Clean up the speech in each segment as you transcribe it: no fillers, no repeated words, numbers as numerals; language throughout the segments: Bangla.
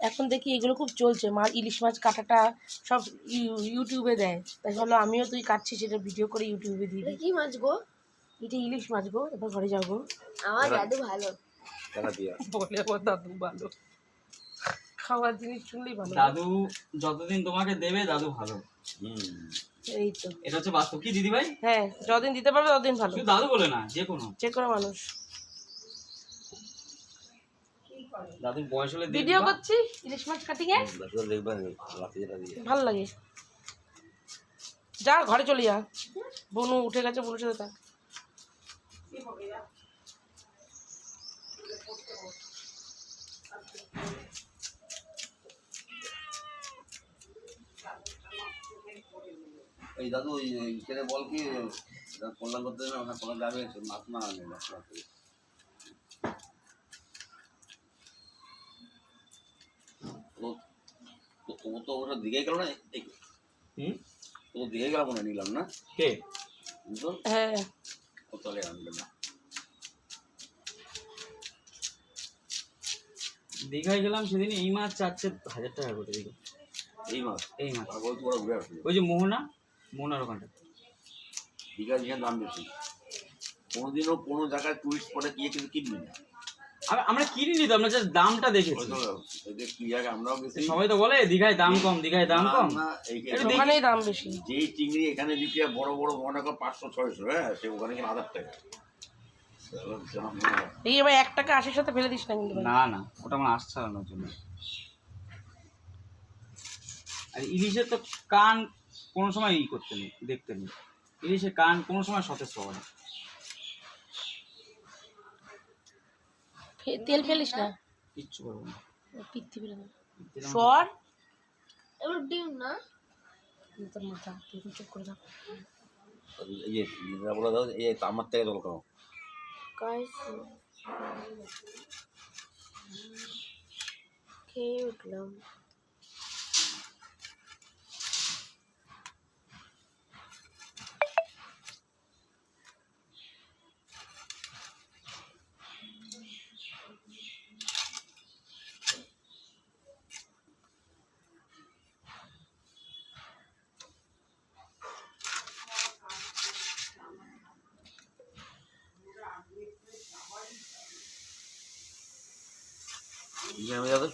এখন দেখি এগুলো খুব চলছে, ইলিশ মাছ কাটাটা সব ইউটিউবে দেয়, তাই ভাবলো আমিও তুই কাটছিস সেটা ভিডিও করে ইউটিউবে দিয়ে দিই। কি মাছ গো? এটা ইলিশ মাছ গো। এবার ঘরে যাবো। আমার দাদু ভালো বলে আমার দাদু ভালো, খাওয়ার জিনিস শুনলেই ভালো। দাদু যতদিন তোমাকে দেবে দাদু ভালো। এই তো এটা হচ্ছে বাস্তব কি দিদি ভাই? হ্যাঁ, যতদিন দিতে পারবে ততদিন ভালো। শুধু দাদু বলে না, যে কোনো মানুষ। দাদুর বয়স হলে ভিডিও করছি ইলিশ মাছ কাটিং এ, ভালো লাগে। যা ঘরে চলে যা, বনু উঠে গেছে, বনুর সাথে থাক। এই দাদু ওই ছেলে বল কি কল্যাণ করতে দেবে না, কল্যাণ যাবে মাছ না আনে মাছ না ও তো ওটা দিঘায় গেল না, ও দিঘায় গেল মনে নিলাম না কে? হ্যাঁ ও তাহলে আনবে না। দীঘায় গেলাম সেদিন, এই মাছ চাচ্ছে 1000 টাকা করে। দেখো এই মাছ বলতে ওরা ঘুরে আসবে ওই যে মোহনার ওখানটা। দীঘায় দীঘার দাম বেশি। কোনোদিনও কোনো জায়গায় টুরিস্ট স্পটে গিয়ে কিন্তু কিনবি না। আমরা কিনিনি তো, আমরা জাস্ট দামটা দেখেছি। কি জায়গায় আমরাও গেছি, সবাই তো বলে দীঘায় দাম কম, দীঘায় দাম কম, ওখানেই দাম বেশি। যেই চিংড়ি এখানে বিক্রি হয় বড় বড় মনে করো 500-600, হ্যাঁ সে ওখানে কিনা 1000 টাকা। এই এবার 1 টাকা 80 সাথে ফেলে দিস না কিন্তু। না ওটা আমার আশ ছাড়ানোর জন্য। আর ইলিশের তো কান কোনো সময় করতে নেই, দেখতে নেই। ইলিশের কান কোনো সময় সতেজ পাওয়া না। তেল ফেলিস না, কিচ্ছু করবো না, পিত্তি ফেলে না। সর এবার ডিম না তোর মাথা, তুই চুপ করে থাক। এই যে বলে দাও, এই আমার থেকে জল খাও। খেয়ে উঠলাম।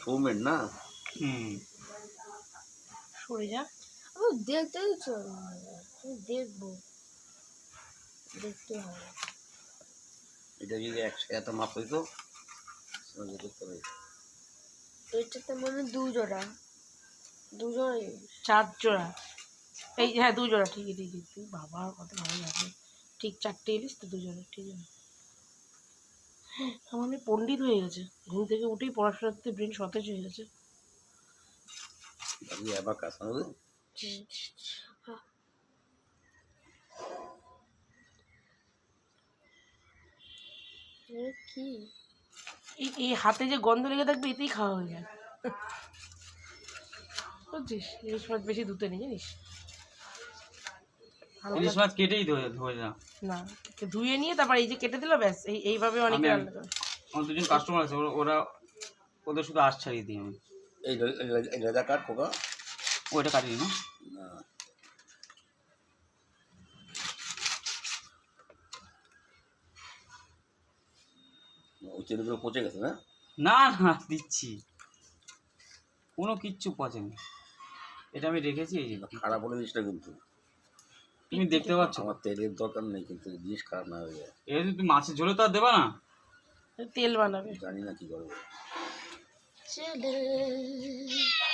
সৌমেন না সরে যা। দেখতে দেখবো, দেখতে হবে। এটা যদি একটা মাপ হইতো এটাতে মানে 2 জোড়া 4 জোড়া। এই হ্যাঁ 2 জোড়া, ঠিকই তুই বাবা কত ভালো লাগে। ঠিক 4টে ইলিশ তো 2 জোড়া, ঠিক আছে। আমার পণ্ডিত হয়ে গেছে, ঘুম থেকে উঠেই পড়াশোনাতে ব্রেন সতেজ হয়ে গেছে। কি এই হাতে যে গন্ধ লেগে থাকবে এতেই খাওয়া হয়ে যায়, বুঝছিস? ইলিশ মাছ বেশি ধুতে নেই জানিস। ইলিশ মাছ কেটেই ধোয় না, না ধুয়ে নিয়ে তারপর এই যে কেটে দিল ব্যাস। এইভাবে অনেকে রান্না করে। আমার 2জন কাস্টমার আছে, ওদের শুধু আঁশ ছাড়িয়ে দিই আমি। এই লেদা কাঠ খোকা ওইটা কাটিনি না। ওই চেরিগুলো পচে গেছে না? না দিচ্ছি, কোনো কিচ্ছু পচেনি। এটা আমি রেখেছি, এই যে খারাপ বলে জিনিসটা কিন্তু তুমি দেখতে পাচ্ছ। আমার তেলের দরকার নেই, কিন্তু জিনিস খারাপ না হয়ে যায়। এই তুমি মাছের ঝোলে তো আর দেবা না, তেল বানাবে, জানি না কি করবো।